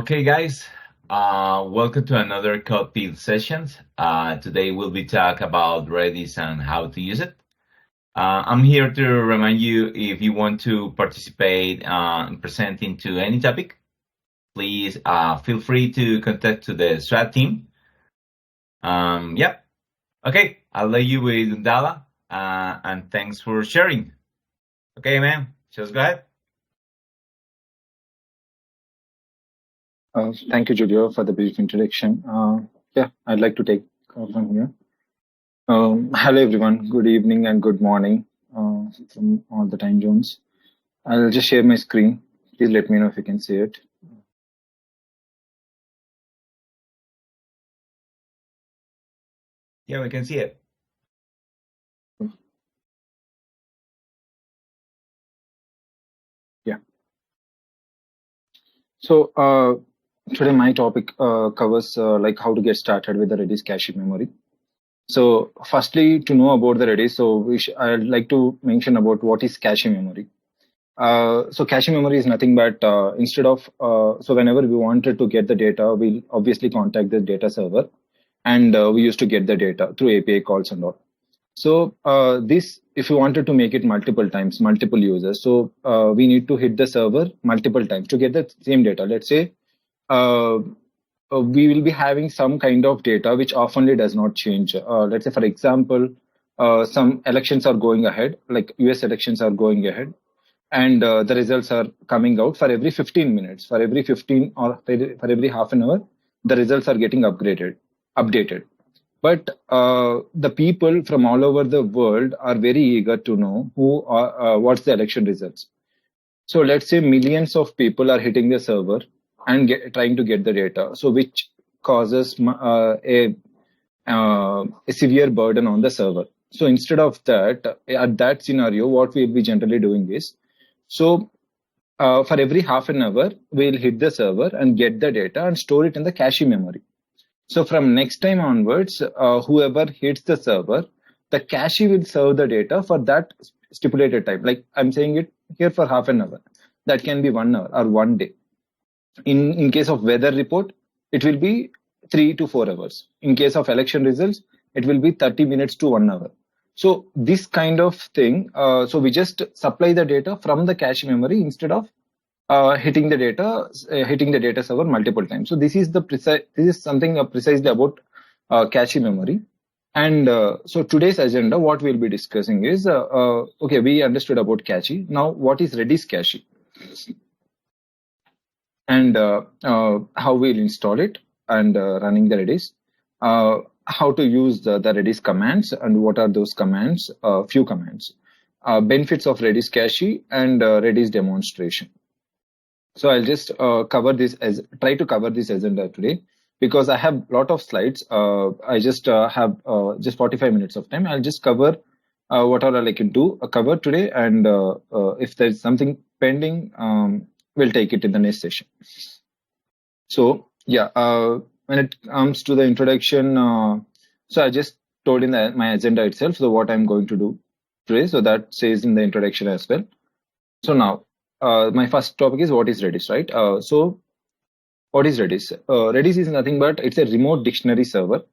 Okay, guys, welcome to another Code Field sessions. Today we'll be talking about Redis and how to use it. I'm here to remind you if you want to participate in presenting to any topic, please feel free to contact to the SWAT team. Okay, I'll let you with Dala, and thanks for sharing. Okay, man, just go ahead. Thank you, Julio, for the brief introduction. I'd like to take from here. Hello, everyone. Good evening and good morning from all the time zones. I'll just share my screen. Please let me know if you can see it. Yeah, we can see it. Yeah. So today my topic covers like how to get started with the Redis cache memory. So firstly, to know about the Redis, I'd like to mention about what is cache memory. So cache memory is nothing but so whenever we wanted to get the data, we'll obviously contact the data server, and we used to get the data through API calls and all. So if you wanted to make it multiple times, multiple users, so we need to hit the server multiple times to get the same data. Let's say we will be having some kind of data which oftenly does not change. Let's say, for example, some elections are going ahead, like US elections are going ahead, and the results are coming out for every 15 minutes, for every 15 or for every half an hour, the results are getting updated. But the people from all over the world are very eager to know what's the election results. So let's say millions of people are hitting the server and trying to get the data, so which causes a severe burden on the server. So instead of that, at that scenario, what we'll be generally doing is, so for every half an hour, we'll hit the server and get the data and store it in the cache memory. So from next time onwards, whoever hits the server, the cache will serve the data for that stipulated time. Like I'm saying it here for half an hour. That can be 1 hour or 1 day. In case of weather report, it will be 3 to 4 hours. In case of election results, it will be 30 minutes to 1 hour. So this kind of thing, so we just supply the data from the cache memory instead of hitting the data server multiple times. So this is something precisely about cache memory. And so today's agenda, what we'll be discussing is, okay, we understood about cache. Now, what is Redis cache? And how we'll install it and running the Redis. How to use the Redis commands and what are those commands, few commands. Benefits of Redis cache and Redis demonstration. So I'll just try to cover this agenda today because I have a lot of slides. I just have just 45 minutes of time. I'll just cover what all I can do cover today, and if there's something pending, we'll take it in the next session. So yeah, when it comes to the introduction, so I just told in my agenda itself, so what I'm going to do today, so that says in the introduction as well. So now, my first topic is what is Redis, right? So what is Redis? Redis is nothing but it's a remote dictionary server.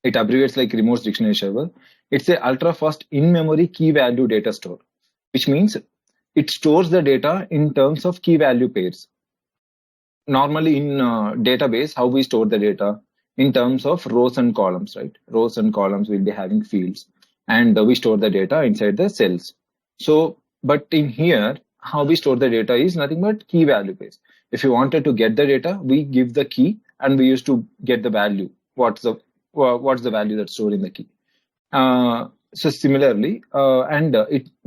It abbreviates like remote dictionary server. It's a ultra fast in-memory key value data store, which means it stores the data in terms of key value pairs. Normally in database, how we store the data in terms of rows and columns, right? Rows and columns will be having fields, and we store the data inside the cells. So, but in here, how we store the data is nothing but key value pairs. If you wanted to get the data, we give the key and we used to get the value. What's the value that's stored in the key? So similarly,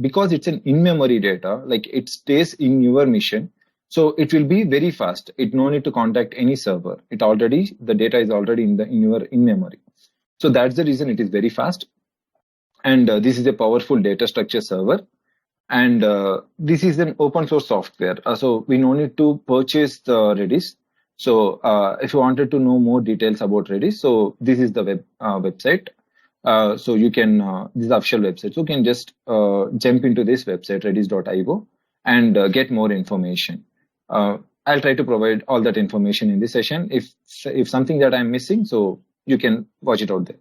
because it's an in-memory data, like it stays in your machine, so it will be very fast. It no need to contact any server. The data is already in your in-memory. So that's the reason it is very fast. And this is a powerful data structure server. And this is an open source software. So we no need to purchase the Redis. So if you wanted to know more details about Redis, so this is the website. So you can, this is the official website. So you can just jump into this website, redis.io, and get more information. I'll try to provide all that information in this session. If something that I'm missing, so you can watch it out there.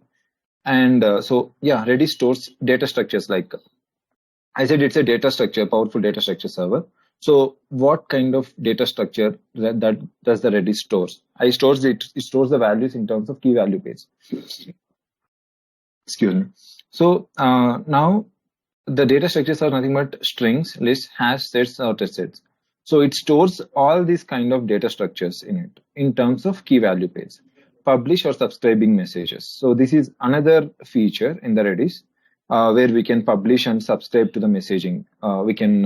And so yeah, Redis stores data structures. Like I said, it's a data structure, powerful data structure server. So what kind of data structure that does the Redis stores? It stores the values in terms of key value pairs. Excuse me. So now the data structures are nothing but strings, lists, hash sets, or test sets. So it stores all these kind of data structures in it in terms of key value pairs, publish or subscribing messages. So this is another feature in the Redis where we can publish and subscribe to the messaging. We can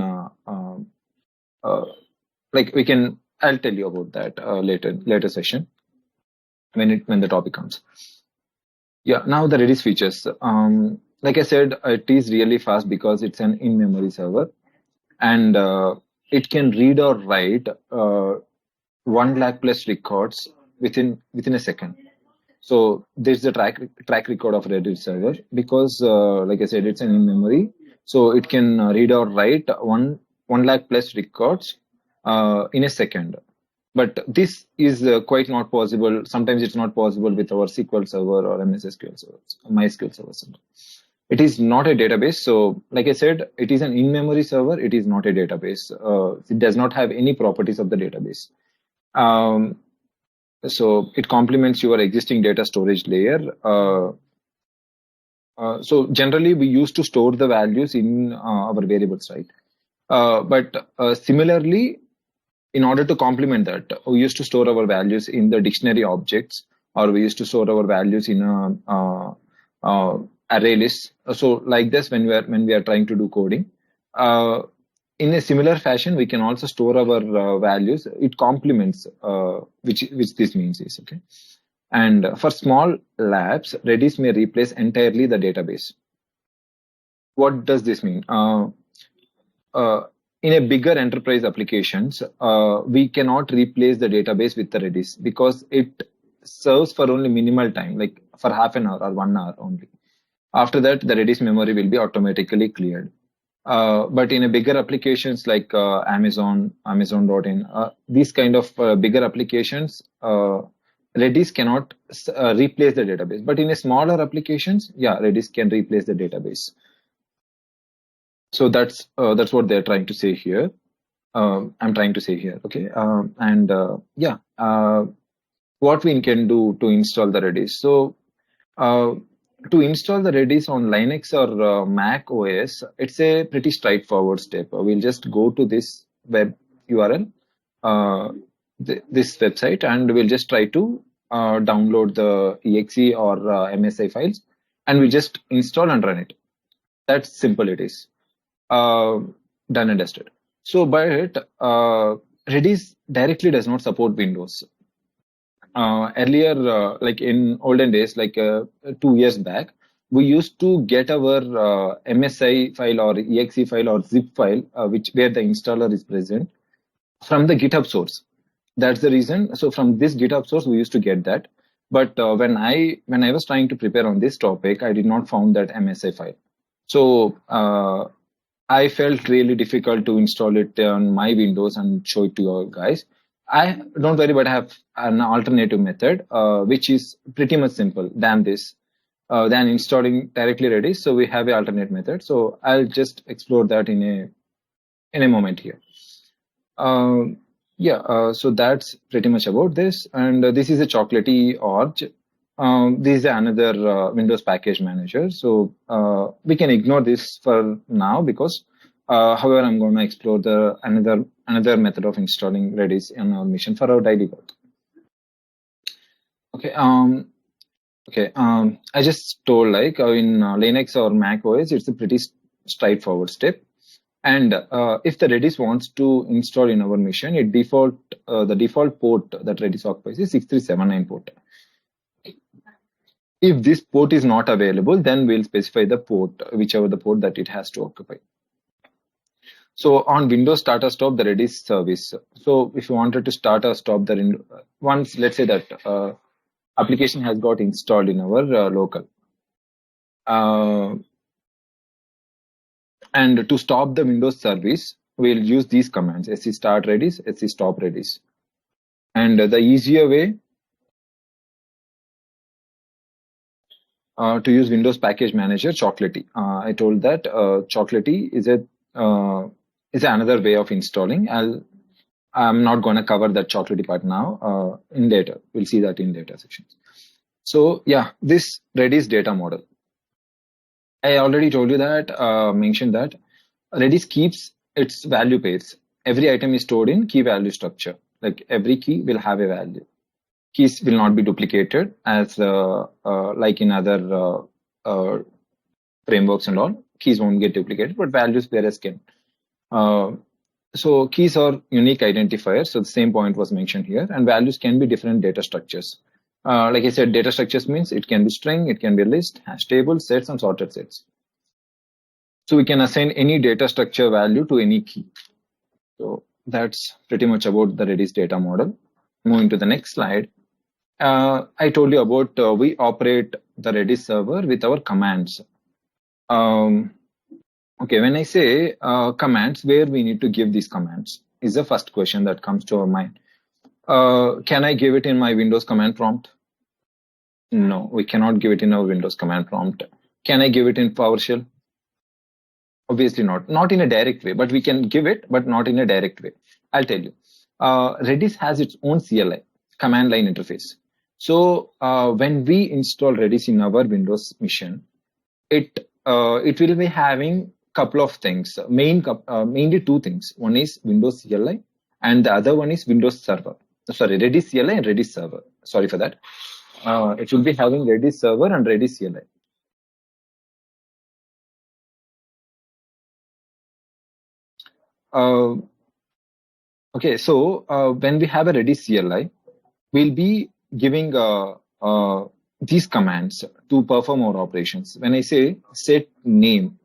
I'll tell you about that later session when the topic comes. Yeah, now the Redis features. Like I said, it is really fast because it's an in-memory server, and it can read or write 1 lakh plus records within a second. So there's the track record of Redis server because, like I said, it's an in-memory, so it can read or write 1 lakh plus records in a second. But this is quite not possible. Sometimes it's not possible with our SQL server or MS SQL server, MySQL server. It is not a database. So, like I said, it is an in-memory server. It is not a database. It does not have any properties of the database. So it complements your existing data storage layer. So generally, we used to store the values in our variables, right? But similarly, in order to complement that, we used to store our values in the dictionary objects, or we used to store our values in array list. So like this, when we are trying to do coding, in a similar fashion, we can also store our values. It complements which this means is okay. And for small labs, Redis may replace entirely the database. What does this mean? In a bigger enterprise applications, we cannot replace the database with the Redis because it serves for only minimal time, like for half an hour or 1 hour only. After that, the Redis memory will be automatically cleared. But in a bigger applications like Amazon.in, these kind of bigger applications, Redis cannot replace the database. But in a smaller applications, yeah, Redis can replace the database. So that's what they're trying to say here. I'm trying to say here, okay. What we can do to install the Redis. So to install the Redis on Linux or Mac OS, it's a pretty straightforward step. We'll just go to this web URL, this website, and we'll just try to download the exe or MSI files, and we just install and run it. That's simple it is. Done and dusted. So, but Redis directly does not support Windows. Earlier, like in olden days, like 2 years back, we used to get our MSI file or exe file or zip file, where the installer is present, from the GitHub source. That's the reason. So from this GitHub source, we used to get that. But when I was trying to prepare on this topic, I did not found that MSI file. So I felt really difficult to install it on my Windows and show it to you guys. I don't worry, but I have an alternative method, which is pretty much simple than this, than installing directly Redis. So we have an alternate method. So I'll just explore that in a moment here. So that's pretty much about this. And this is a chocolatey org. This is another Windows package manager. So we can ignore this for now because, however, I'm going to explore another method of installing Redis in our mission for our daily work. Okay. I just told like in Linux or Mac OS, it's a pretty straightforward step. And if the Redis wants to install in our mission, the default port that Redis occupies is 6379 port. If this port is not available, then we'll specify the port, whichever the port that it has to occupy. So on Windows start or stop the Redis service. So if you wanted to start or stop once, let's say that application has got installed in our local. And to stop the Windows service, we'll use these commands: sc start Redis, sc stop Redis. And the easier way to use Windows Package Manager, Chocolatey. I told that Chocolatey is another way of installing. I'm not going to cover that Chocolatey part now. In later, we'll see that in later sections. So yeah, this Redis data model. I already told you that, mentioned that Redis keeps its value pairs. Every item is stored in key value structure. Like every key will have a value. Keys will not be duplicated as like in other frameworks and all. Keys won't get duplicated, but values whereas can. So keys are unique identifiers. So the same point was mentioned here, and values can be different data structures. Like I said, data structures means it can be string, it can be a list, hash table, sets, and sorted sets. So we can assign any data structure value to any key. So that's pretty much about the Redis data model. Moving to the next slide. I told you about we operate the Redis server with our commands. Okay, when I say commands, where we need to give these commands is the first question that comes to our mind. Can I give it in my Windows command prompt? No, we cannot give it in our Windows command prompt. Can I give it in PowerShell? Obviously not. Not in a direct way, but we can give it, but not in a direct way. I'll tell you. Redis has its own CLI, command line interface. So when we install Redis in our Windows machine, it will be having couple of things. Mainly two things. One is Windows CLI, and the other one is Windows Server. Sorry, Redis CLI and Redis Server. Sorry for that. It will be having Redis Server and Redis CLI. Okay, so when we have a Redis CLI, we'll be giving these commands to perform our operations. When I say set name,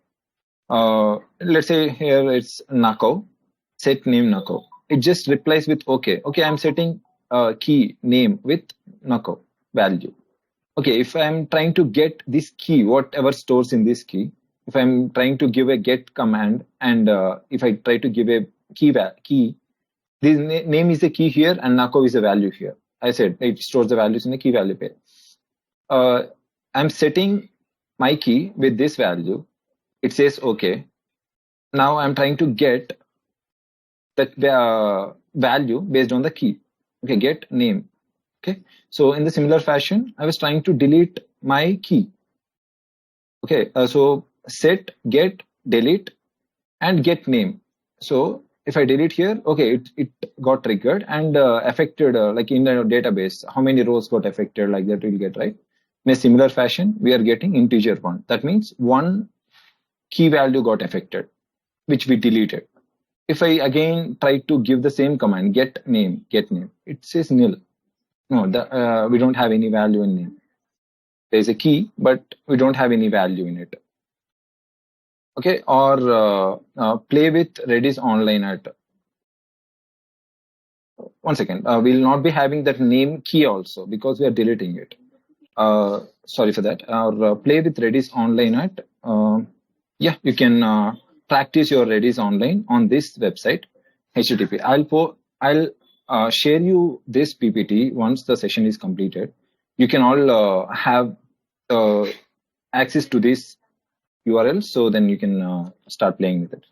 let's say here it's Nako, set name Nako. It just replies with okay. Okay, I'm setting key name with Nako value. Okay, if I'm trying to get this key, whatever stores in this key, if I'm trying to give a get command, and if I try to give a key, this name is a key here and Nako is a value here. I said it stores the values in a key value pair. I'm setting my key with this value. It says okay. Now I'm trying to get that value based on the key. Okay, get name. Okay, so in the similar fashion, I was trying to delete my key. Okay, so set, get, delete, and get name. So if I delete here, okay, it got triggered and affected like in the database, how many rows got affected, like that we'll get, right? In a similar fashion, we are getting integer one. That means one key value got affected, which we deleted. If I again try to give the same command, get name, it says nil. No, we don't have any value in name. There's a key, but we don't have any value in it. Okay, or play with Redis online at. One second, we'll not be having that name key also because we are deleting it. Sorry for that. Or play with Redis online at. Yeah, you can practice your Redis online on this website, HTTP. I'll share you this PPT once the session is completed. You can all have access to this URL, so then you can start playing with it.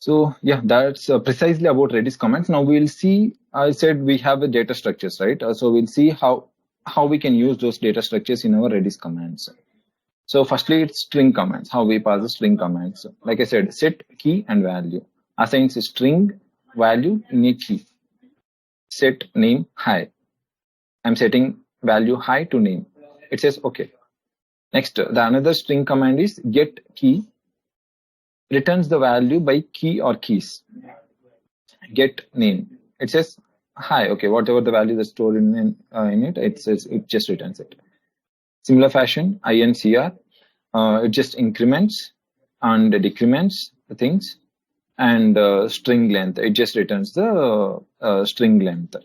So yeah, that's precisely about Redis commands. Now we'll see. I said we have the data structures, right? So we'll see how we can use those data structures in our Redis commands. So firstly, it's string commands. How we pass the string commands. Like I said, set key and value. Assigns a string value in a key. Set name hi. I'm setting value hi to name. It says okay. Next, the another string command is get key. Returns the value by key or keys. Get name. It says hi. Okay, whatever the value that's stored in it, it just returns it. Similar fashion, incr. It just increments and decrements the things. And string length. It just returns the string length.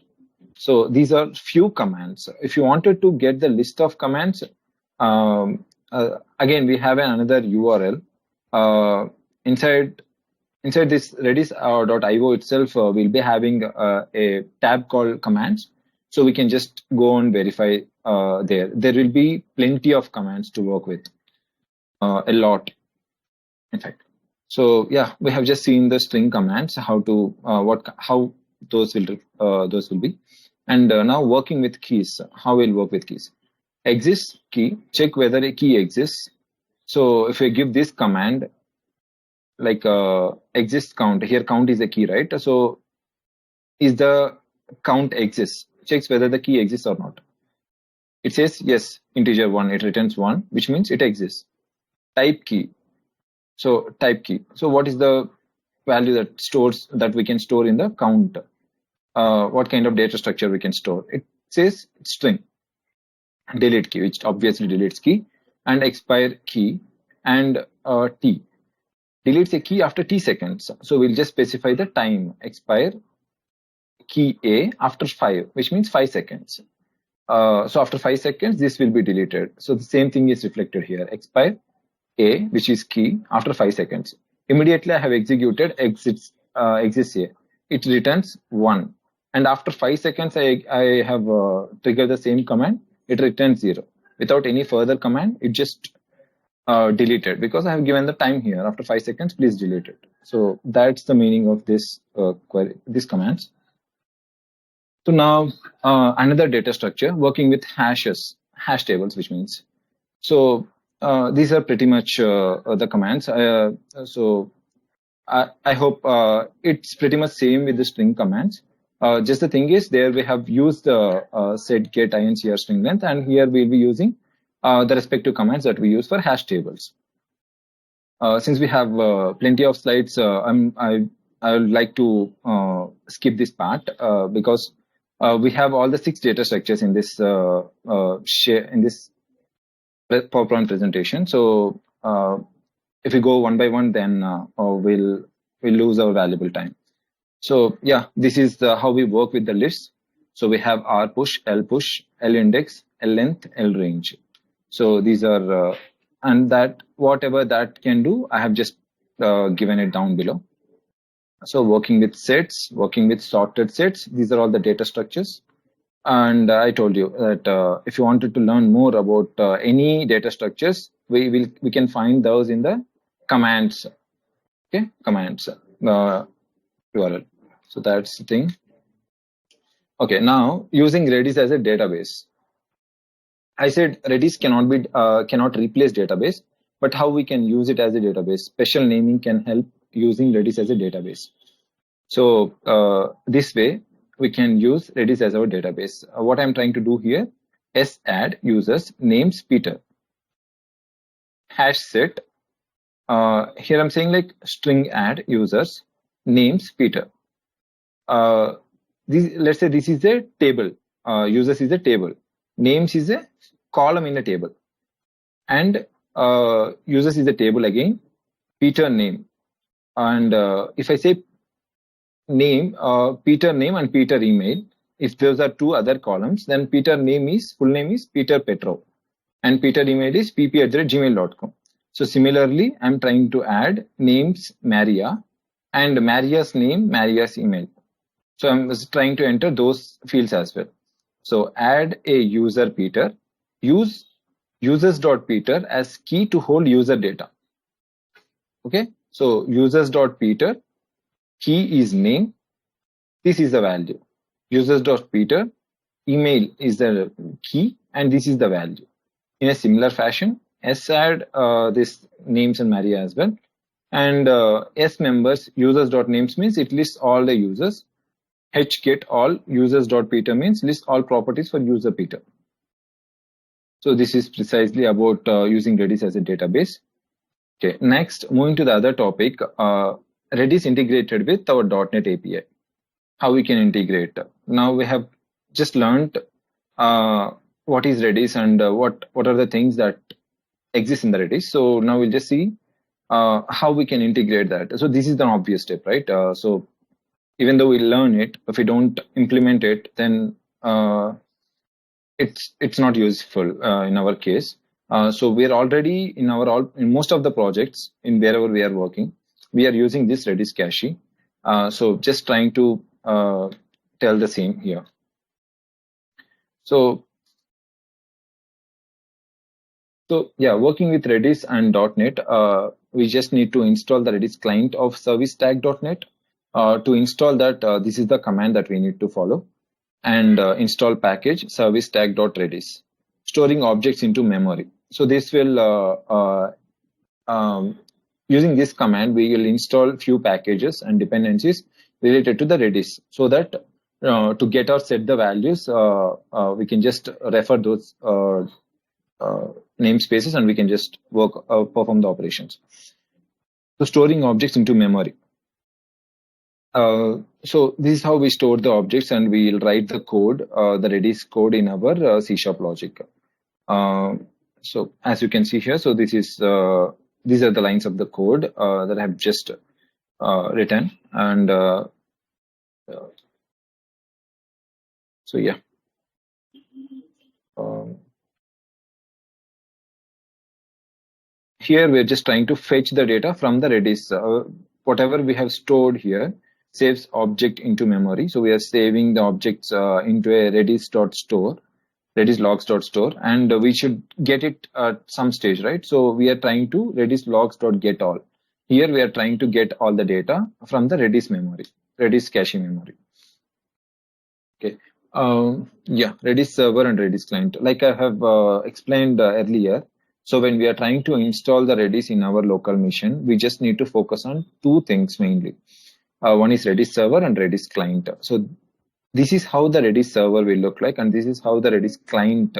So these are few commands. If you wanted to get the list of commands, again we have another URL. Inside Inside this Redis.io itself, we'll be having a tab called commands. So we can just go and verify there. There will be plenty of commands to work with, a lot, in fact. So yeah, we have just seen the string commands, how those will be. And now working with keys, how we'll work with keys. Exists key, check whether a key exists. So if we give this command, like exists count, here count is a key, right? So is the count exists, checks whether the key exists or not. It says yes, integer 1, it returns 1, which means it exists. Type key. So type key. So what is the value that we can store in the count? What kind of data structure we can store? It says string. Delete key, which obviously deletes key, and expire key, and t. Deletes a key after t seconds. So we'll just specify the time. Expire key A after 5, which means 5 seconds. So after 5 seconds, this will be deleted. So the same thing is reflected here. Expire A, which is key, after 5 seconds. Immediately I have executed exists A. It returns 1. And after 5 seconds, I have triggered the same command. It returns 0. Without any further command, it just deleted, because I have given the time here. After 5 seconds, please delete it. So that's the meaning of this query, these commands. So now another data structure working with hash tables, which means. So these are pretty much the commands. So I hope it's pretty much same with the string commands. Just the thing is, there we have used the set, get, incr string length, and here we'll be using the respective commands that we use for hash tables. Since we have plenty of slides, I would like to skip this part because we have all the 6 data structures in this PowerPoint presentation. So if we go one by one, then we'll lose our valuable time. So yeah, this is how we work with the lists. So we have R push, L index, L length, L range. So these are and that whatever that can do, I have just given it down below. So working with sets, working with sorted sets, these are all the data structures. And I told you that if you wanted to learn more about any data structures, we can find those in the commands. Okay, commands URL. So that's the thing. Okay, now using Redis as a database. I said Redis cannot replace database, but how we can use it as a database? Special naming can help using Redis as a database. So this way we can use Redis as our database. What I'm trying to do here is add users names Peter. Hash set. Here I'm saying like string add users names Peter. Let's say this is a table. Users is a table. Names is a column in a table. And users is a table again. Peter name. And if I say name, Peter name and Peter email, if those are 2 other columns, then Peter full name is Peter Petrov. And Peter email is pp@gmail.com. So similarly, I'm trying to add names Maria and Maria's name, Maria's email. So I'm trying to enter those fields as well. So add a user Peter, use users.peter as key to hold user data. Okay, so users.peter, key is name, this is the value. Users.peter, email is the key, and this is the value. In a similar fashion, add this names and Maria as well. And S members, users.names means it lists all the users. Get all users.peter means list all properties for user Peter. So this is precisely about using Redis as a database. Okay, next, moving to the other topic, Redis integrated with our .NET API. How we can integrate. Now we have just learned what is Redis and what are the things that exist in the Redis. So now we'll just see how we can integrate that. So this is the obvious step, right? So even though we learn it, if we don't implement it, then it's not useful in our case. So we're already in most of the projects in wherever we are working, we are using this Redis cache. So just trying to tell the same here. So yeah, working with Redis and .NET, we just need to install the Redis client of service tag.net. To install that, this is the command that we need to follow. And install package service tag.redis, storing objects into memory. So this will, using this command, we will install few packages and dependencies related to the Redis, so that to get or set the values, we can just refer those namespaces and we can just perform the operations. So storing objects into memory. So this is how we store the objects, and we will write the code, the Redis code in our C# logic. So as you can see here, so this is these are the lines of the code that I have just written, and so yeah. Here we're just trying to fetch the data from the Redis. Whatever we have stored here saves object into memory. So we are saving the objects into a redis.store, redis logs.store, and we should get it at some stage, right? So we are trying to redis logs.get all. Here we are trying to get all the data from the Redis memory, Redis cache memory. Okay. Yeah, Redis server and Redis client. Like I have explained earlier, so when we are trying to install the Redis in our local machine, we just need to focus on two things mainly. One is Redis server and Redis client. So this is how the Redis server will look like, and this is how the Redis client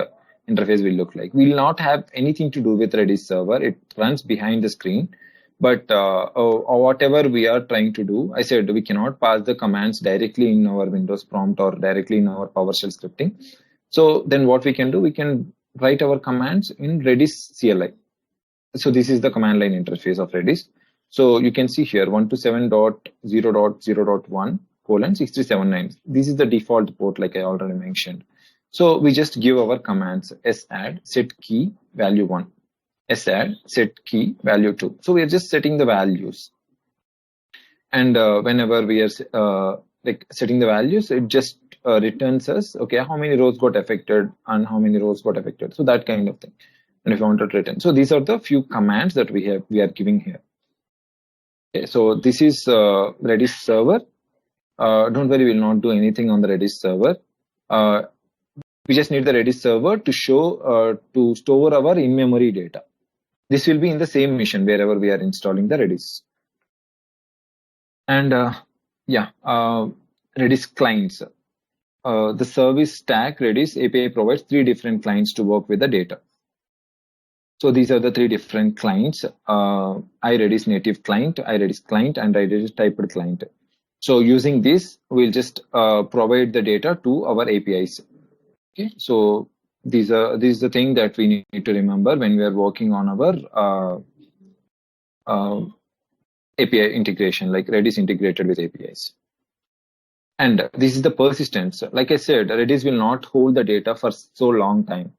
interface will look like. We will not have anything to do with Redis server. It runs behind the screen. But whatever we are trying to do, I said we cannot pass the commands directly in our Windows prompt or directly in our PowerShell scripting. So then what we can do, we can write our commands in Redis CLI. So this is the command line interface of Redis. So you can see here 127.0.0.1:6379. This is the default port, like I already mentioned. So we just give our commands sadd set key value 1, sadd set key value 2. So we are just setting the values. And whenever we are like setting the values, it just returns us, okay, how many rows got affected and how many rows got affected. So that kind of thing. And if you want to return. So these are the few commands that we are giving here. Okay, so this is Redis server. Don't worry, we'll not do anything on the Redis server. We just need the Redis server to show to store our in-memory data. This will be in the same mission wherever we are installing the Redis. And Redis clients. The service stack Redis API provides 3 different clients to work with the data. So these are the 3 different clients: iRedis native client, iRedis client, and iRedis typed client. So using this, we'll just provide the data to our APIs. Okay, so this is the thing that we need to remember when we are working on our API integration, like Redis integrated with APIs. And this is the persistence. Like I said, Redis will not hold the data for so long time.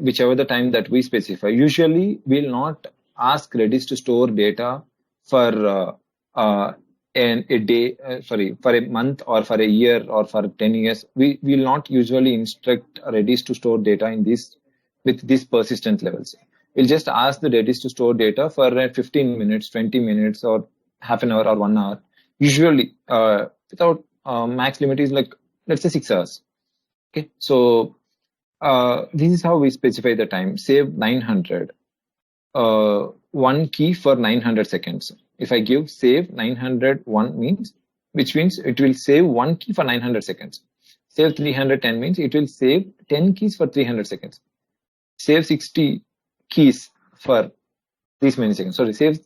Whichever the time that we specify. Usually, we'll not ask Redis to store data for a day, for a month or for a year or for 10 years. We will not usually instruct Redis to store data in this with these persistent levels. We'll just ask the Redis to store data for 15 minutes, 20 minutes, or half an hour or 1 hour. Usually, without max limit is like, let's say 6 hours. Okay, so this is how we specify the time. Save 900. 1 key for 900 seconds. If I give save 901 means, which means it will save 1 key for 900 seconds. Save 310 means it will save 10 keys for 300 seconds. Save 60 keys for these many seconds. Sorry, save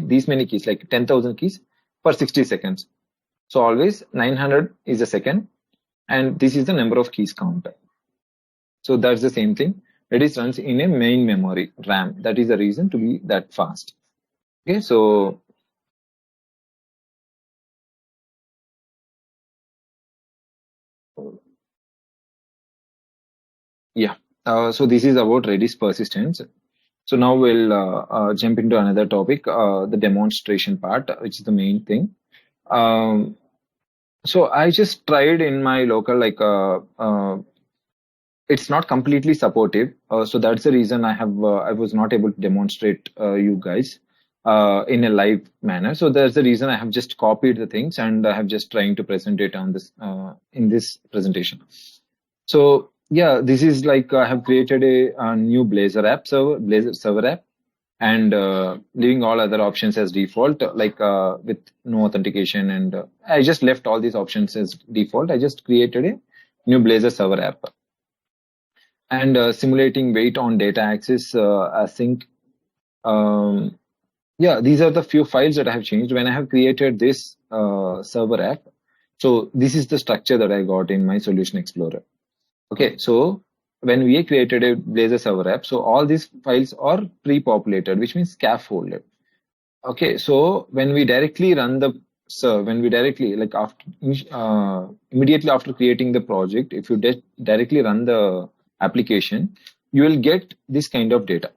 these many keys, like 10,000 keys for 60 seconds. So always 900 is a second, and this is the number of keys count. So that's the same thing. Redis runs in a main memory, RAM. That is the reason to be that fast. Okay, so yeah. So this is about Redis persistence. So now we'll jump into another topic, the demonstration part, which is the main thing. Um, so I just tried in my local, it's not completely supportive. So that's the reason I was not able to demonstrate you guys in a live manner. So that's the reason I have just copied the things and I have just trying to present it on this in this presentation. So yeah, this is like I have created a new Blazor server app, and leaving all other options as default, with no authentication. And I just left all these options as default. I just created a new Blazor server app and simulating wait on data access async. Um, yeah, these are the few files that I have changed when I have created this server app. So this is the structure that I got in my Solution Explorer. Okay, so when we created a Blazor server app, so all these files are pre-populated, which means scaffolded. Okay, so when we directly run the when we directly like after immediately after creating the project, if you directly run the application, you will get this kind of data.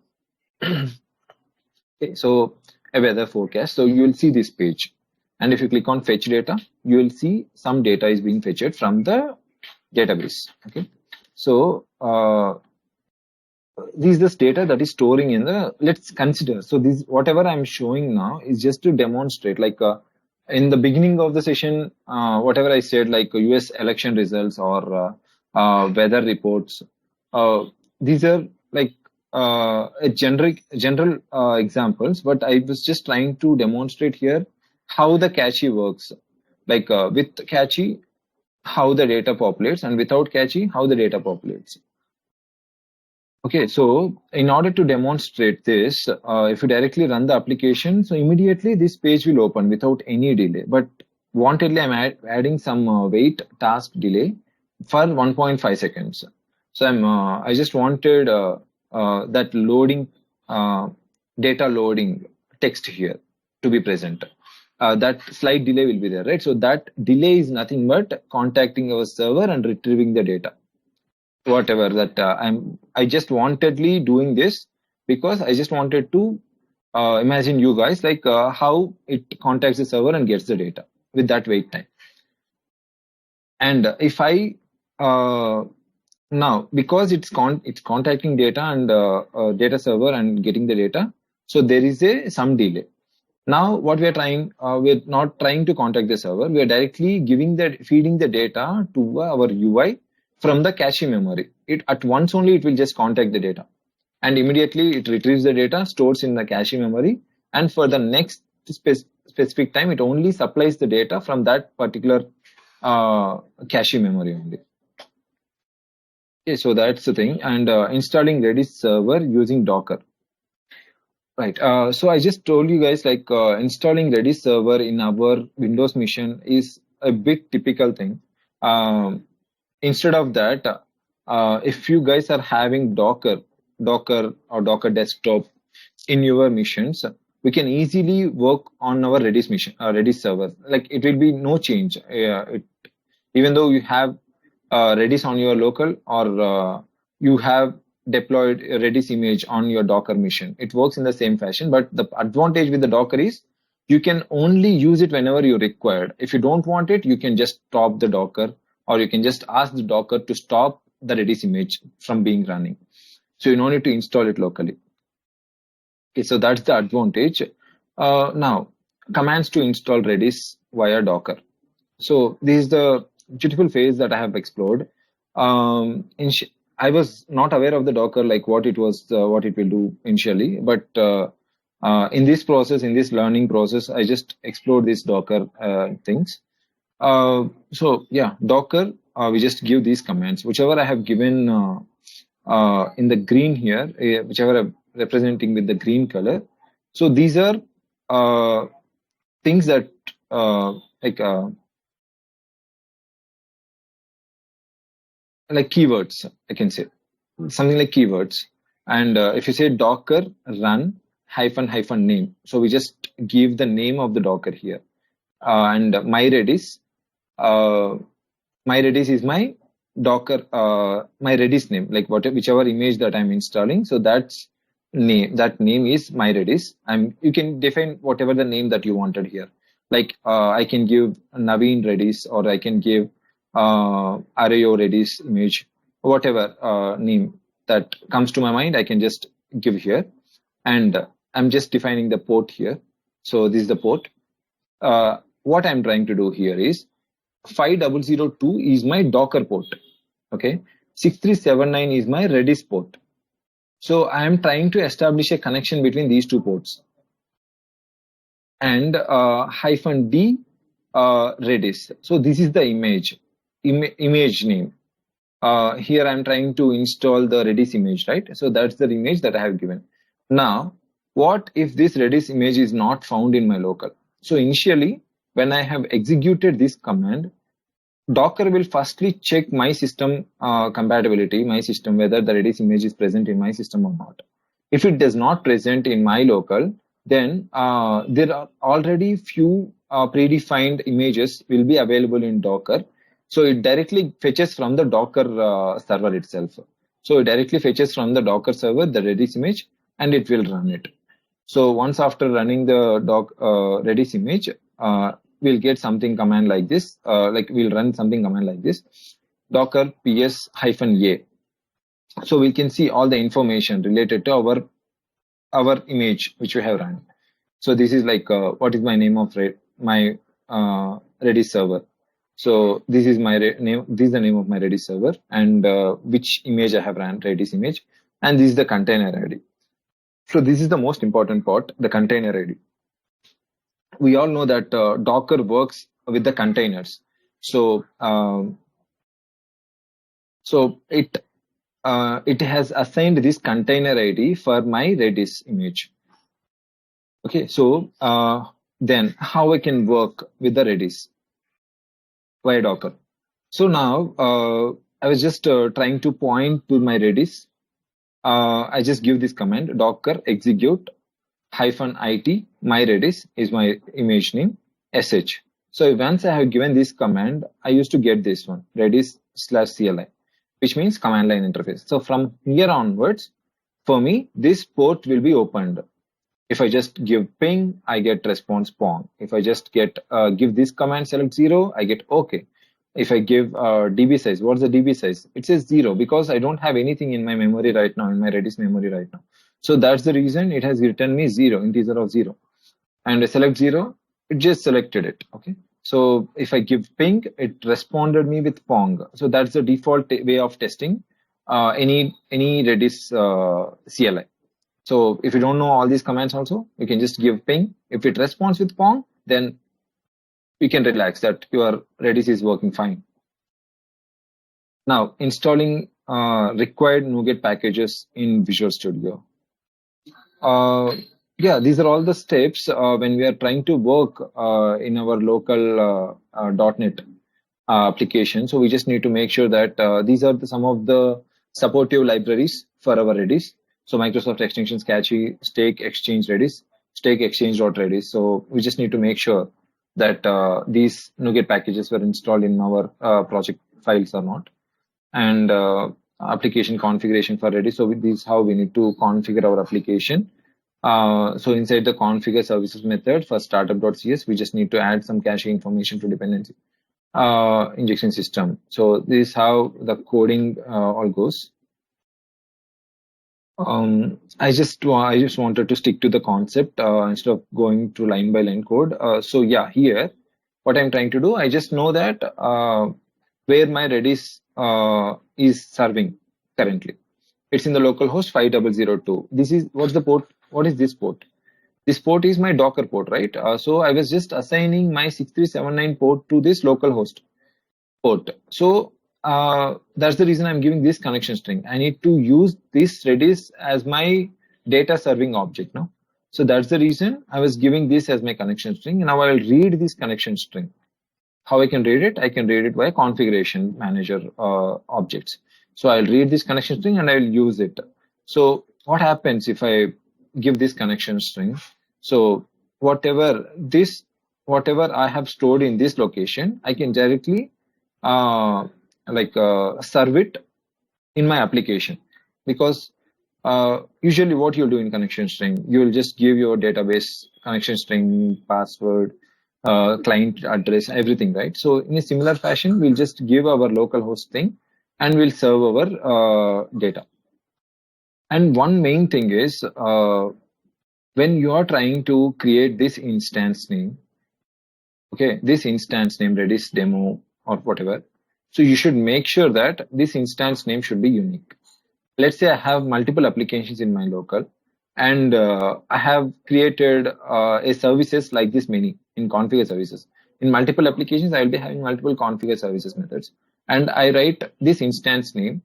Okay, so a weather forecast. So you will see this page, and if you click on fetch data, you will see some data is being fetched from the database. Okay, so this is data that is storing in the, let's consider. So this, whatever I'm showing now is just to demonstrate, in the beginning of the session, whatever I said, like US election results or weather reports, these are like a general examples, but I was just trying to demonstrate here how the cache works, with cache, how the data populates, and without cache, how the data populates. Okay, so in order to demonstrate this, if you directly run the application, so immediately this page will open without any delay. But wantedly, I'm adding some wait task delay for 1.5 seconds. So I just wanted that loading, data loading text here to be present. That slight delay will be there, right? So that delay is nothing but contacting our server and retrieving the data. Whatever that I just wantedly doing this because I just wanted to imagine you guys how it contacts the server and gets the data with that wait time. And if I now, because it's contacting data and data server and getting the data, so there is some delay. Now what we are trying, we're not trying to contact the server. We are directly feeding the data to our UI from the cache memory. It at once only it will just contact the data, and immediately it retrieves the data, stores in the cache memory, and for the next specific time, it only supplies the data from that particular cache memory only. Okay, so that's the thing. And installing Redis server using Docker. Right. So I just told you guys installing Redis server in our Windows machine is a bit typical thing. Instead of that, if you guys are having Docker or Docker desktop in your machines, we can easily work on our Redis machine, Redis server. Like it will be no change. Even though you have Redis on your local or you have deployed a Redis image on your Docker machine, it works in the same fashion. But the advantage with the Docker is you can only use it whenever you required. If you don't want it, you can just stop the Docker, or you can just ask the Docker to stop the Redis image from being running. So you don't need to install it locally. Okay, so that's the advantage. Now, commands to install Redis via Docker. So this is the beautiful phase that I have explored. I was not aware of the Docker, like what it was, what it will do initially, but in this process, in this learning process, I just explored these Docker things. So yeah, Docker, we just give these commands, whichever I have given in the green here, whichever I'm representing with the green color. So these are things that like keywords, I can say something like keywords. And if you say Docker run hyphen name, so we just give the name of the Docker here. And my Redis is my Docker, my Redis name, like whichever image that I'm installing. So that's name. That name is my Redis. You can define whatever the name that you wanted here. Like I can give Naveen Redis, or I can give Arayo Redis image, whatever name that comes to my mind, I can just give here. And I'm just defining the port here. So this is the port. What I'm trying to do here is 5002 is my Docker port. Okay. 6379 is my Redis port. So I am trying to establish a connection between these two ports. And -d Redis. So this is the image name. Here I'm trying to install the Redis image, right? So that's the image that I have given. Now, what if this Redis image is not found in my local? So initially, when I have executed this command, Docker will firstly check my system compatibility, my system, whether the Redis image is present in my system or not. If it does not present in my local, then there are already few predefined images will be available in Docker. So it directly fetches from the Docker server itself. So it directly fetches from the Docker server the Redis image, and it will run it. So once after running the Redis image, we'll get something command like this. Like we'll run something command like this: Docker ps-a. So we can see all the information related to our image which we have run. So this is like what is my name of my Redis server. So this is my name. This is the name of my Redis server, and which image I have ran, Redis image, and this is the container ID. So this is the most important part, the container ID. We all know that Docker works with the containers. So it has assigned this container ID for my Redis image. Okay, so then how I can work with the Redis via Docker? So now I was just trying to point to my Redis. I just give this command: Docker execute -it, my Redis is my image name, sh. So once I have given this command, I used to get this one, Redis/CLI, which means command line interface. So from here onwards, for me, this port will be opened. If I just give ping, I get response pong. If I just give this command select 0, I get okay. If I give db size, what's the db size? It says 0 because I don't have anything in my memory right now, in my Redis memory right now. So that's the reason it has returned me 0, integer of 0. And I select 0, it just selected it. Okay. So if I give ping, it responded me with pong. So that's the default way of testing any Redis CLI. So if you don't know all these commands also, you can just give ping. If it responds with pong, then you can relax that your Redis is working fine. Now, installing required NuGet packages in Visual Studio. Yeah, these are all the steps when we are trying to work in our local .NET application. So we just need to make sure that these are some of the supportive libraries for our Redis. So Microsoft Extensions Cache, Stake Exchange Redis, Stake Exchange.redis. So we just need to make sure that these NuGet packages were installed in our project files or not. And application configuration for Redis. So this is how we need to configure our application. So inside the configure services method for startup.cs, we just need to add some cache information to dependency injection system. So this is how the coding all goes. I just wanted to stick to the concept instead of going to line by line code. So yeah, here what I'm trying to do, I just know that where my Redis is serving currently. It's in the localhost 5002. This is what's the port? What is this port? This port is my Docker port, right? So I was just assigning my 6379 port to this localhost port. So that's the reason I'm giving this connection string. I need to use this Redis as my data serving object now. So that's the reason I was giving this as my connection string. Now I'll read this connection string. How I can read it? I can read it by configuration manager objects. So I'll read this connection string and I'll use it. So what happens if I give this connection string? So whatever I have stored in this location, I can directly serve it in my application, because Usually what you'll do in connection string, you'll just give your database connection string, password, client address, everything, right? So in a similar fashion, we'll just give our local host thing and we'll serve our data. And one main thing is when you are trying to create this instance name, okay, this instance name, Redis demo or whatever. So you should make sure that this instance name should be unique. Let's say I have multiple applications in my local and I have created a services like this many in configure services. In multiple applications, I will be having multiple configure services methods. And I write this instance name.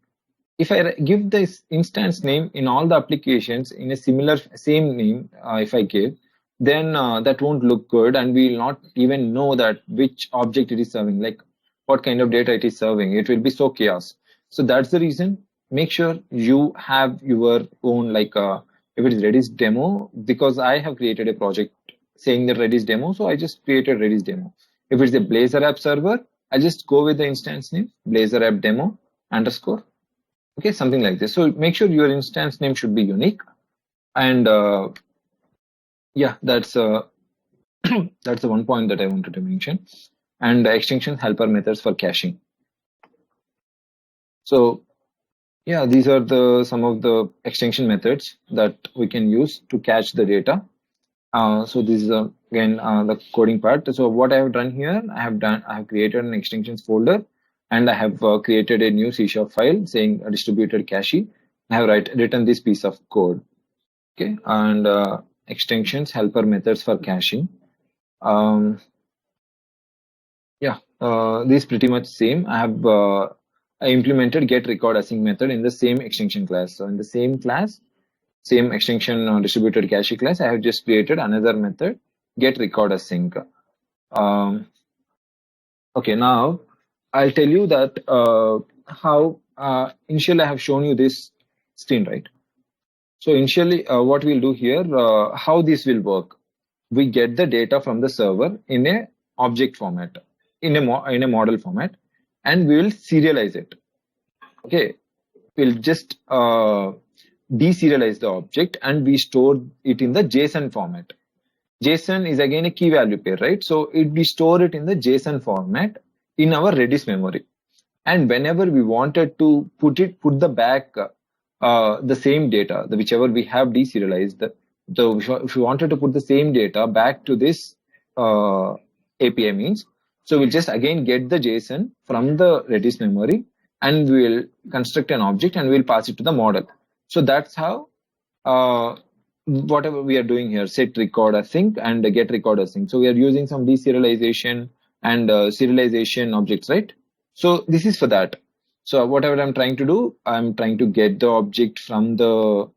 If I give this instance name in all the applications in a similar same name, if I give, then that won't look good and we will not even know that which object it is serving, like what kind of data it is serving. It will be so chaos. So that's the reason. Make sure you have your own, like if it is Redis demo, because I have created a project saying that Redis demo, so I just created Redis demo. If it's a Blazor app server, I just go with the instance name Blazor app demo underscore. Okay, something like this. So make sure your instance name should be unique. And yeah, that's that's the one point that I wanted to mention. And extension helper methods for caching. So yeah, these are the some of the extension methods that we can use to cache the data. So this is again the coding part. So what I have done here, I have created an extensions folder and I have created a new C# file saying a distributed cache. I have written this piece of code. Okay, and extensions helper methods for caching. Yeah, this is pretty much same. I implemented get record async method in the same extension class. So in the same class, same extension distributed cache class, I have just created another method get record async. Okay, now I'll tell you that how initially I have shown you this screen, right? So initially what we'll do here, how this will work. We get the data from the server in a object format, in a model format, and we will serialize it. Okay, we'll just deserialize the object and we store it in the JSON format. JSON is again a key value pair, right? So we store it in the JSON format in our Redis memory. And whenever we wanted to put the back the same data, whichever we have deserialized, so if we wanted to put the same data back to this API means, so we'll just again get the JSON from the Redis memory and we'll construct an object and we'll pass it to the model. So that's how whatever we are doing here, set record async and get record async. So we are using some deserialization and serialization objects, right? So this is for that. So whatever I'm trying to do, I'm trying to get the object from the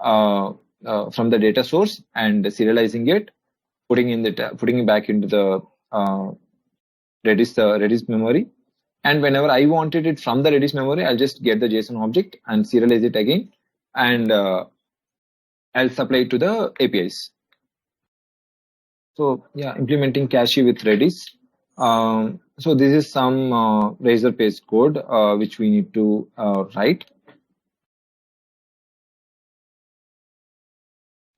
data source and serializing it, putting it back into the Redis memory. And whenever I wanted it from the Redis memory, I'll just get the JSON object and serialize it again, and I'll supply it to the APIs. So yeah, implementing cache with Redis. So this is some razor page code which we need to write.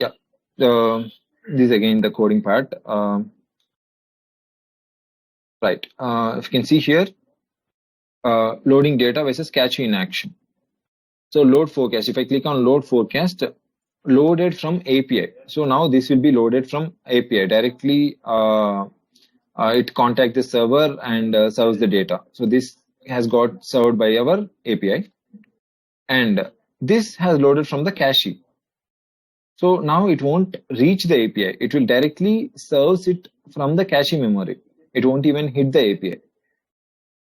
Yeah, this is again the coding part. Right, if you can see here, loading data versus cache in action. So load forecast, if I click on load forecast, loaded from API. So now this will be loaded from API directly. It contacts the server and serves the data. So this has got served by our API, and this has loaded from the cache. So now it won't reach the API. It will directly serves it from the cache memory. It won't even hit the API.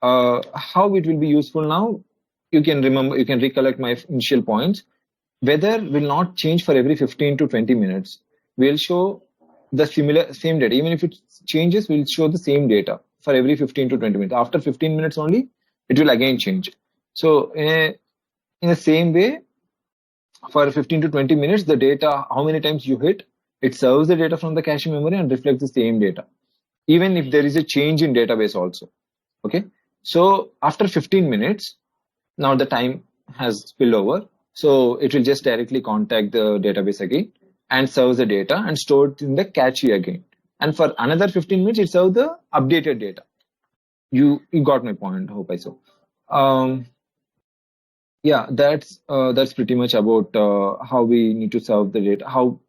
How it will be useful now? You can recollect my initial points. Weather will not change for every 15 to 20 minutes. We'll show the same data. Even if it changes, we'll show the same data for every 15 to 20 minutes. After 15 minutes only, it will again change. So in the same way, for 15 to 20 minutes, the data, how many times you hit, it serves the data from the cache memory and reflects the same data, even if there is a change in database also. Okay. So after 15 minutes, now the time has spilled over. So it will just directly contact the database again and serves the data and store it in the cache again. And for another 15 minutes, it serves the updated data. You got my point. Hope I so. Um, yeah, that's pretty much about how we need to serve the data. How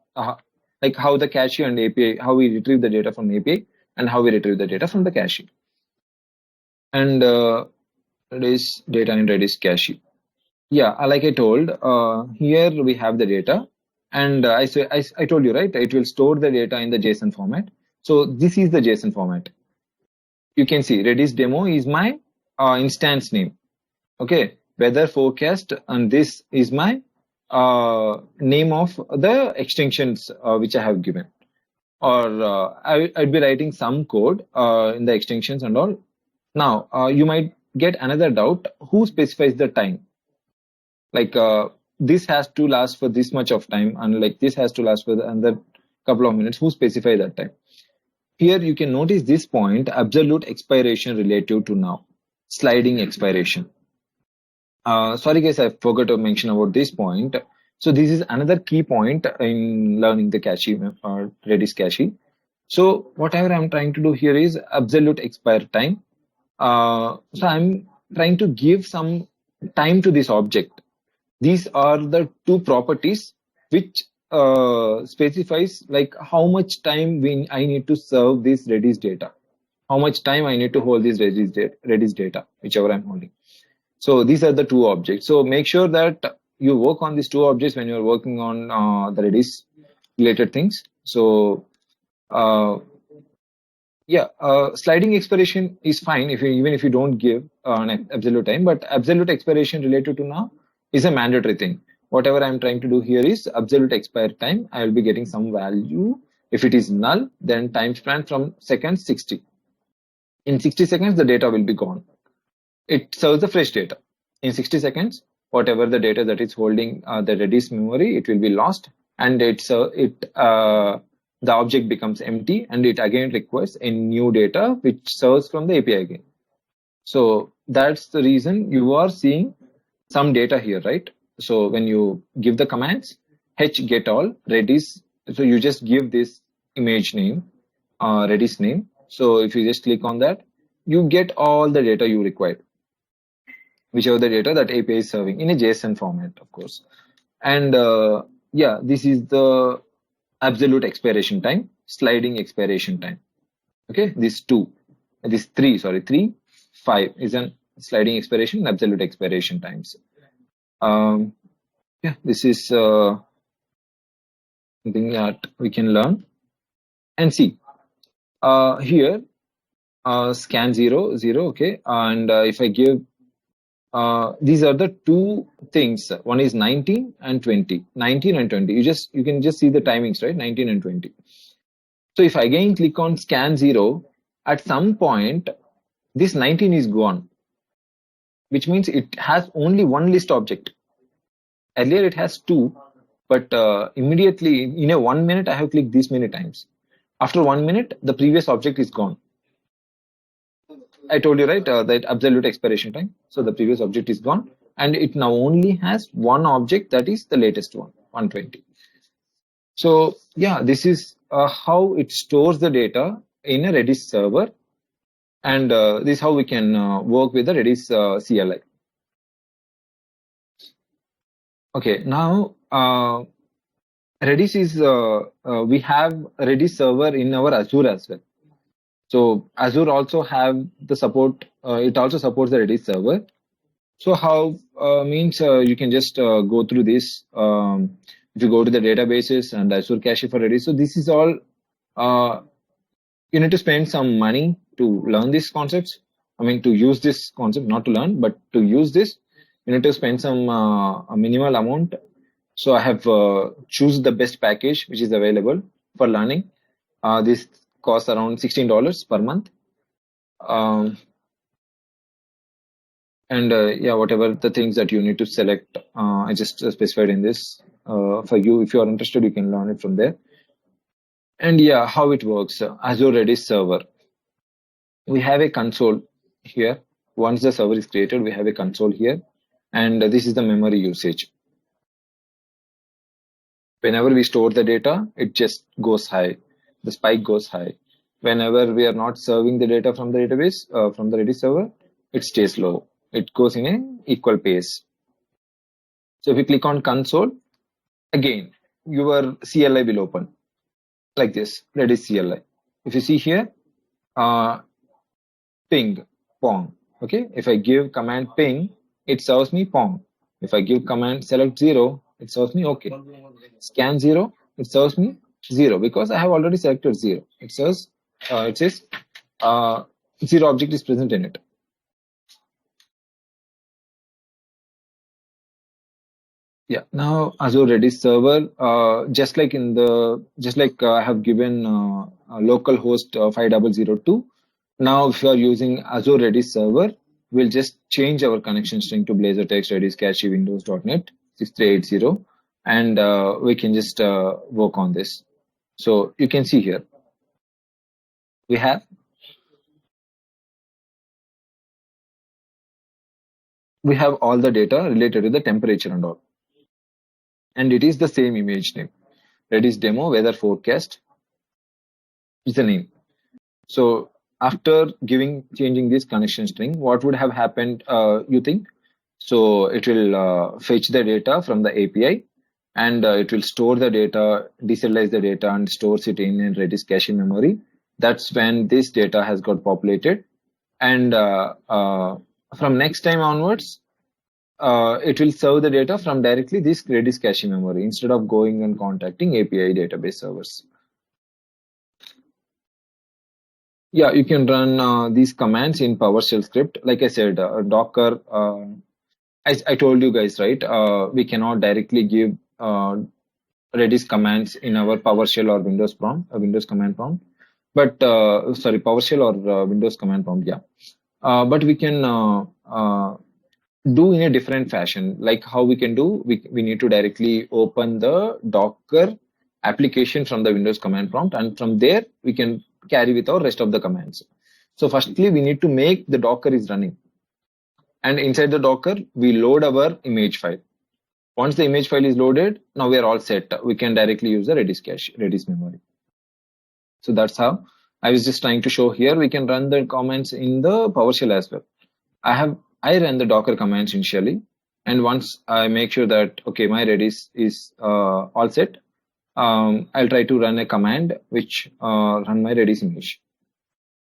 the cache and API, how we retrieve the data from API and how we retrieve the data from the cache. And Redis data in Redis cache. Yeah, like I told, here we have the data, and I told you, right? It will store the data in the JSON format. So this is the JSON format. You can see Redis demo is my instance name. Okay, weather forecast, and this is my name of the extensions which I have given. Or I'd be writing some code in the extensions and all. Now you might get another doubt: who specifies the time? Like this has to last for this much of time, and like this has to last for another couple of minutes. Who specify that time? Here you can notice this point: absolute expiration relative to now, sliding expiration. Sorry guys, I forgot to mention about this point. So this is another key point in learning the cache, Redis cache. So whatever I'm trying to do here is absolute expire time. So I'm trying to give some time to this object. These are the two properties which specifies like how much time I need to serve this Redis data, how much time I need to hold this Redis data, whichever I'm holding. So these are the two objects. So make sure that you work on these two objects when you're working on the Redis related things. So sliding expiration is fine even if you don't give an absolute time, but absolute expiration related to now is a mandatory thing. Whatever I'm trying to do here is absolute expire time. I will be getting some value. If it is null, then time span from seconds 60. In 60 seconds, the data will be gone. It serves the fresh data. In 60 seconds, whatever the data that is holding the Redis memory, it will be lost, and the object becomes empty, and it again requires a new data which serves from the API again. So that's the reason you are seeing some data here, right? So when you give the commands, get all Redis, so you just give this image name, Redis name. So if you just click on that, you get all the data you require, whichever the data that API is serving in a JSON format, of course. And this is the absolute expiration time, sliding expiration time. Okay, three, 5 is an sliding expiration and absolute expiration times. This is something that we can learn and see. Here, scan 0, 0, okay, and if I give these are the two things. One is 19 and 20. 19 and 20. You can just see the timings, right? 19 and 20. So if I again click on scan 0, at some point this 19 is gone, which means it has only one list object. Earlier it has two, but immediately in a 1 minute I have clicked this many times. After 1 minute, the previous object is gone. I told you, right, that absolute expiration time. So the previous object is gone, and it now only has one object, that is the latest one, 120. So yeah, this is how it stores the data in a Redis server, and this is how we can work with the Redis CLI. Okay, now Redis is we have Redis server in our Azure as well. So Azure also have the support. It also supports the Redis server. So how means you can just go through this. If you go to the databases and Azure Cache for Redis, so this is all. You need to spend some money to learn these concepts. I mean, to use this concept, not to learn, but to use this, you need to spend some a minimal amount. So I have choose the best package which is available for learning. This costs around $16 per month. And whatever the things that you need to select, I just specified in this for you. If you are interested, you can learn it from there. And yeah, how it works. Azure Redis server. We have a console here. Once the server is created, we have a console here. And this is the memory usage. Whenever we store the data, it just goes high. The spike goes high. Whenever we are not serving the data from the database, from the Redis server, it stays low. It goes in an equal pace. So if you click on console, again, your CLI will open like this, Redis CLI. If you see here, ping, pong. Okay, if I give command ping, it serves me pong. If I give command select 0, it serves me okay. Scan 0, it serves me 0 because I have already selected 0. It says uh, 0 object is present in it. Yeah. Now Azure Redis server, just like I have given a local host 5002. Now, if you are using Azure Redis server, we'll just change our connection string to Blazor Text Redis Cache Windows.NET 6380, and we can just work on this. So you can see here we have all the data related to the temperature and all, and it is the same image name. Redis demo weather forecast is the name. So after changing this connection string, what would have happened, you think? So it will fetch the data from the API, and it will store the data, deserialize the data, and stores it in Redis cache memory. That's when this data has got populated. And from next time onwards, it will serve the data from directly this Redis cache memory instead of going and contacting API database servers. Yeah, you can run these commands in PowerShell script. Like I said, Docker, I told you guys, right? We cannot directly give Redis commands in our PowerShell or Windows prompt, Windows command prompt. But sorry, PowerShell or Windows command prompt, yeah. But we can do in a different fashion. Like how we can do, we need to directly open the Docker application from the Windows command prompt, and from there we can carry with our rest of the commands. So firstly, we need to make the Docker is running. And inside the Docker, we load our image file. Once the image file is loaded, now we are all set. We can directly use the Redis cache, Redis memory. So that's how I was just trying to show here. We can run the commands in the PowerShell as well. I ran the Docker commands initially, and once I make sure that okay, my Redis is all set, I'll try to run a command which run my Redis image.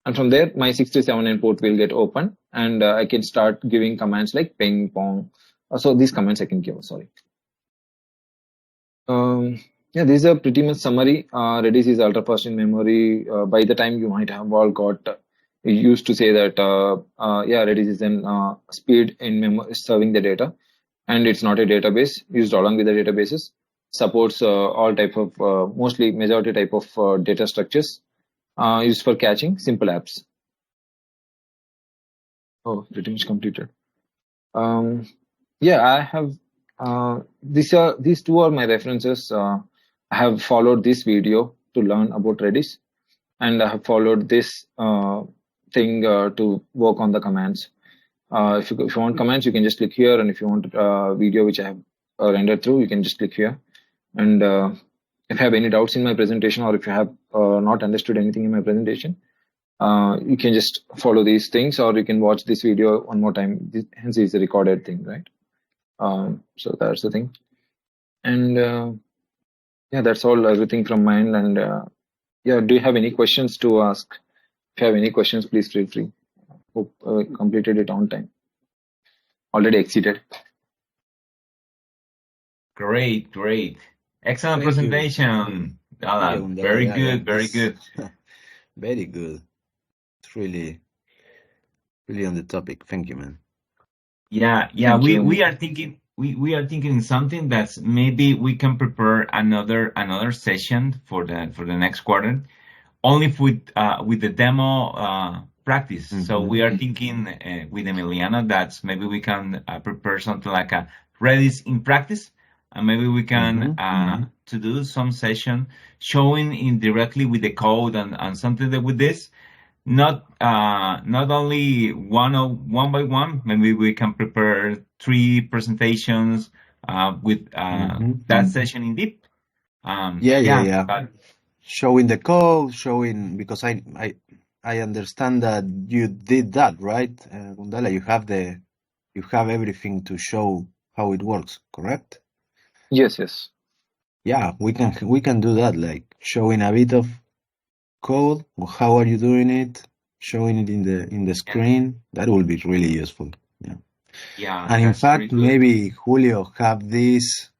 And from there, my 637 port will get open, and I can start giving commands like ping, pong. So these commands I can give, sorry. Yeah, this is a pretty much summary. Redis is ultra fast in memory. By the time you might have all got used to say that, yeah, Redis is in speed in serving the data, and it's not a database used along with the databases. Supports all type of, mostly majority type of data structures used for catching simple apps. Oh, pretty much completed. Yeah, I have these two are my references. I have followed this video to learn about Redis, and I have followed this thing to work on the commands. If you want commands, you can just click here, and if you want video which I have rendered through, you can just click here. And if you have any doubts in my presentation, or if you have not understood anything in my presentation, you can just follow these things, or you can watch this video one more time. Hence, it's a recorded thing, right? So that's the thing. And yeah, that's all, everything from mine. And yeah, do you have any questions to ask? If you have any questions, please feel free. Hope completed it on time. Already exceeded. Great. Excellent presentation, Alan. Very good. Very good. It's really on the topic. Thank you, man. Yeah. We are thinking we are thinking something that's maybe we can prepare another session for the next quarter, only with the demo practice. Mm-hmm. So we are thinking with Emiliana that's maybe we can prepare something like a Redis in practice. And maybe we can to do some session showing indirectly with the code and something that with this, not only one by one. Maybe we can prepare 3 presentations with that session in deep. Yeah. But Showing the code, showing, because I understand that you did that, right? Gundala, you have everything to show how it works, correct? Yes, yes. Yeah, we can do that, like showing a bit of code, how are you doing it, showing it in the yeah, screen. That will be really useful. Yeah. yeah, And in that's pretty fact, good. maybe Julio have this,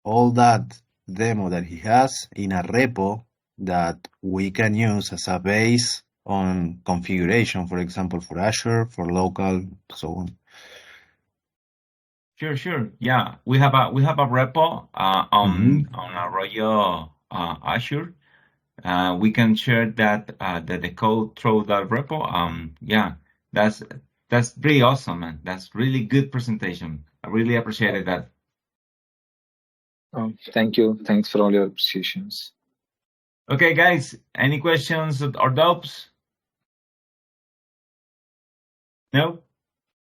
all that demo that he has in a repo that we can use as a base on configuration, for example, for Azure, for local, so on. Sure. Yeah, we have a repo on Arroyo Azure. We can share that the code through that repo. Yeah, that's that's pretty awesome, man. That's really good presentation. I really appreciated that. Thank you. Thanks for all your appreciations. Okay, guys, any questions or doubts? No?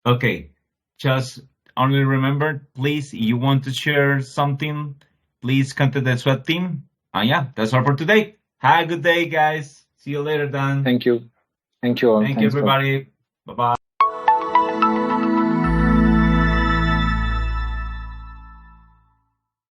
Okay. Just only remember, please, you want to share something, please contact the SWAT team. And yeah, that's all for today. Have a good day, guys. See you later, Dan. Thank you. Thank you all. Thank you, Thanks for everybody. Bye bye.